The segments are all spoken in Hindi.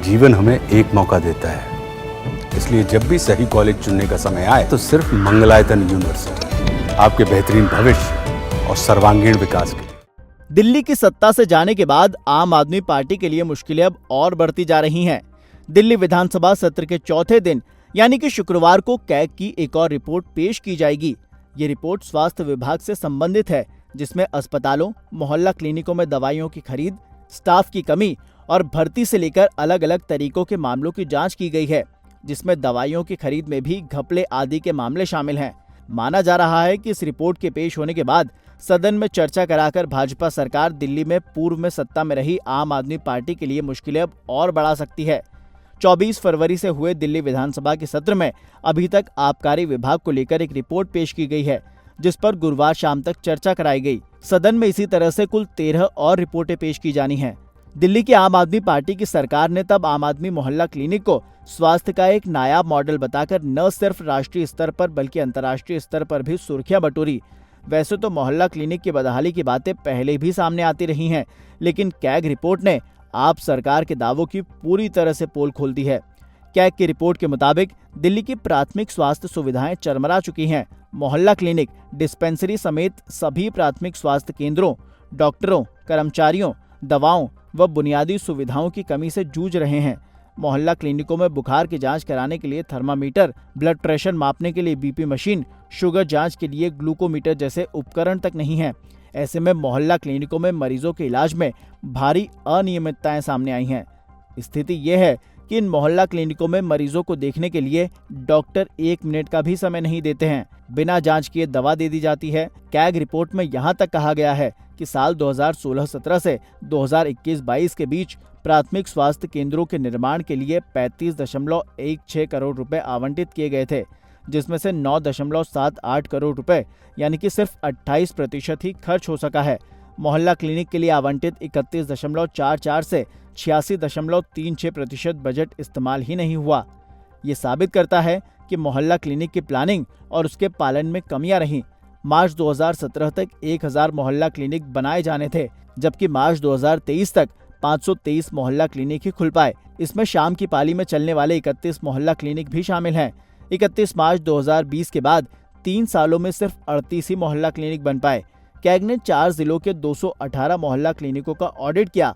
जीवन हमें एक मौका देता है, इसलिए जब भी सही कॉलेज चुनने का समय आए तो सिर्फ मंगलायतन यूनिवर्सिटी आपके बेहतरीन भविष्य और सर्वांगीण विकास के लिए। दिल्ली की सत्ता से जाने के बाद आम आदमी पार्टी के लिए मुश्किलें अब और बढ़ती जा रही हैं। दिल्ली विधानसभा सत्र के चौथे दिन यानी कि शुक्रवार को कैग की एक और रिपोर्ट पेश की जाएगी। ये रिपोर्ट स्वास्थ्य विभाग से संबंधित है, जिसमें अस्पतालों, मोहल्ला क्लिनिकों में दवाइयों की खरीद, स्टाफ की कमी और भर्ती से लेकर अलग अलग तरीकों के मामलों की जांच की गई है, जिसमें दवाइयों की खरीद में भी घपले आदि के मामले शामिल हैं। माना जा रहा है कि इस रिपोर्ट के पेश होने के बाद सदन में चर्चा कराकर भाजपा सरकार दिल्ली में पूर्व में सत्ता में रही आम आदमी पार्टी के लिए मुश्किलें अब और बढ़ा सकती है। 24 फरवरी से हुए दिल्ली विधानसभा के सत्र में अभी तक आबकारी विभाग को लेकर एक रिपोर्ट पेश की गई है, जिस पर गुरुवार शाम तक चर्चा कराई गई। सदन में इसी तरह से कुल 13 और रिपोर्टें पेश की जानी हैं। दिल्ली की आम आदमी पार्टी की सरकार ने तब आम आदमी मोहल्ला क्लिनिक को स्वास्थ्य का एक नायाब मॉडल बताकर न सिर्फ राष्ट्रीय स्तर पर बल्कि अंतर्राष्ट्रीय स्तर पर भी सुर्खियां बटोरी। वैसे तो मोहल्ला क्लिनिक की बदहाली की बातें पहले भी सामने आती रही हैं, लेकिन कैग रिपोर्ट ने आप सरकार के दावों की पूरी तरह से पोल खोल दी है। कैग की रिपोर्ट के मुताबिक दिल्ली की प्राथमिक स्वास्थ्य सुविधाएं चरमरा चुकी हैं। मोहल्ला क्लिनिक, डिस्पेंसरी समेत सभी प्राथमिक स्वास्थ्य केंद्रों डॉक्टरों, कर्मचारियों, दवाओं व बुनियादी सुविधाओं की कमी से जूझ रहे हैं। मोहल्ला क्लिनिकों में बुखार की जांच कराने के लिए थर्मामीटर, ब्लड प्रेशर मापने के लिए बीपी मशीन, शुगर जांच के लिए ग्लूकोमीटर जैसे उपकरण तक नहीं है। ऐसे में मोहल्ला क्लिनिकों में मरीजों के इलाज में भारी अनियमितताएं सामने आई हैं। स्थिति यह है कि इन मोहल्ला क्लिनिकों में मरीजों को देखने के लिए डॉक्टर 1 मिनट का भी समय नहीं देते हैं। बिना जांच किए दवा दे दी जाती है। कैग रिपोर्ट में यहाँ तक कहा गया है कि साल 2016-17 से 2021-22 के बीच प्राथमिक स्वास्थ्य केंद्रों के निर्माण के लिए 35.16 करोड़ रुपए आवंटित किए गए थे, जिसमें से 9.78 करोड़ रुपए यानी कि सिर्फ 28% ही खर्च हो सका है। मोहल्ला क्लिनिक के लिए आवंटित 31.44 से 86.36% बजट इस्तेमाल ही नहीं हुआ। ये साबित करता है कि मोहल्ला क्लिनिक की प्लानिंग और उसके पालन में कमियां रहीं। मार्च 2017 तक 1000 मोहल्ला क्लिनिक बनाए जाने थे, जबकि मार्च 2023 तक 523 मोहल्ला क्लिनिक ही खुल पाए। इसमें शाम की पाली में चलने वाले 31 मोहल्ला क्लिनिक भी शामिल हैं। 31 मार्च 2020 के बाद 3 सालों में सिर्फ 38 ही मोहल्ला क्लिनिक बन पाए। कैग ने 4 जिलों के 218 मोहल्ला क्लिनिकों का ऑडिट किया।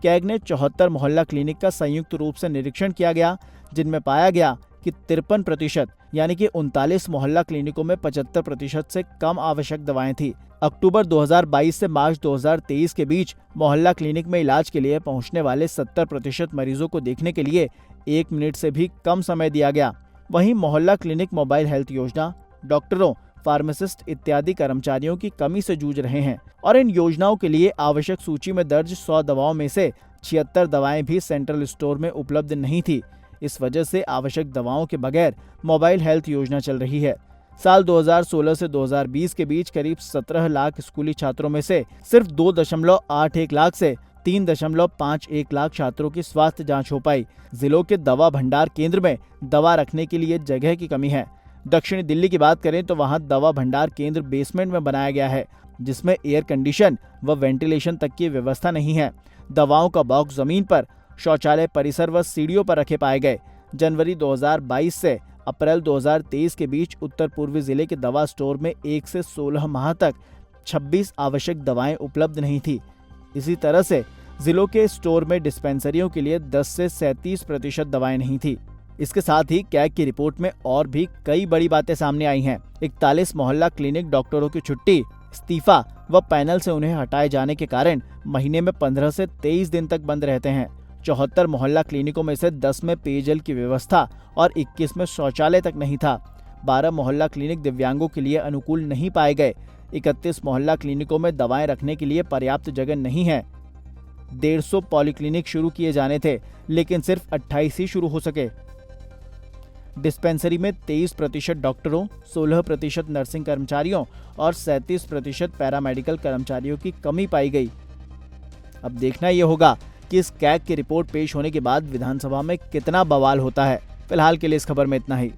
कैग ने 74 मोहल्ला क्लिनिक का संयुक्त रूप से निरीक्षण किया गया, जिनमें पाया गया कि 53% यानी कि 39 मोहल्ला क्लिनिकों में 75% से कम आवश्यक दवाएं थी। अक्टूबर 2022 से मार्च 2023 के बीच मोहल्ला क्लिनिक में इलाज के लिए पहुंचने वाले 70% मरीजों को देखने के लिए 1 मिनट से भी कम समय दिया गया। वहीं मोहल्ला क्लिनिक मोबाइल हेल्थ योजना, डॉक्टरों, फार्मासिस्ट इत्यादि कर्मचारियों की कमी से जूझ रहे हैं और इन योजनाओं के लिए आवश्यक सूची में दर्ज 100 दवाओं में से 76 दवाएं भी सेंट्रल स्टोर में उपलब्ध नहीं थी। इस वजह से आवश्यक दवाओं के बगैर मोबाइल हेल्थ योजना चल रही है। साल 2016 से 2020 के बीच करीब 17 लाख स्कूली छात्रों में से सिर्फ 2.81 लाख से 3.51 लाख छात्रों की स्वास्थ्य जांच हो पाई। जिलों के दवा भंडार केंद्र में दवा रखने के लिए जगह की कमी है। दक्षिणी दिल्ली की बात करें तो वहां दवा भंडार केंद्र बेसमेंट में बनाया गया है, जिसमें एयर कंडीशन व वेंटिलेशन तक की व्यवस्था नहीं है। दवाओं का बॉक्स जमीन पर, शौचालय परिसर व सीढ़ियों पर रखे पाए गए। जनवरी 2022 से अप्रैल 2023 के बीच उत्तर पूर्वी जिले के दवा स्टोर में 1 से 16 माह तक 26 आवश्यक दवाएं उपलब्ध नहीं थी। इसी तरह से जिलों के स्टोर में डिस्पेंसरियों के लिए 10 से 37% दवाएं नहीं थी। इसके साथ ही कैग की रिपोर्ट में और भी कई बड़ी बातें सामने आई हैं। 41 मोहल्ला क्लिनिक डॉक्टरों की छुट्टी, इस्तीफा व पैनल से उन्हें हटाए जाने के कारण महीने में 15 से 23 दिन तक बंद रहते हैं। 74 मोहल्ला क्लिनिकों में से 10 में पेयजल की व्यवस्था और 21 में शौचालय तक नहीं था। 12 मोहल्ला क्लिनिक दिव्यांगों के लिए अनुकूल नहीं पाए गए। 31 मोहल्ला क्लिनिकों में दवाएं रखने के लिए पर्याप्त जगह नहीं है। 150 पॉलीक्लिनिक शुरू किए जाने थे, लेकिन सिर्फ 28 ही शुरू हो सके। डिस्पेंसरी में 23% डॉक्टरों, 16% नर्सिंग कर्मचारियों और 37% पैरामेडिकल कर्मचारियों की कमी पाई गई। अब देखना यह होगा कि इस कैग की रिपोर्ट पेश होने के बाद विधानसभा में कितना बवाल होता है। फिलहाल के लिए इस खबर में इतना ही।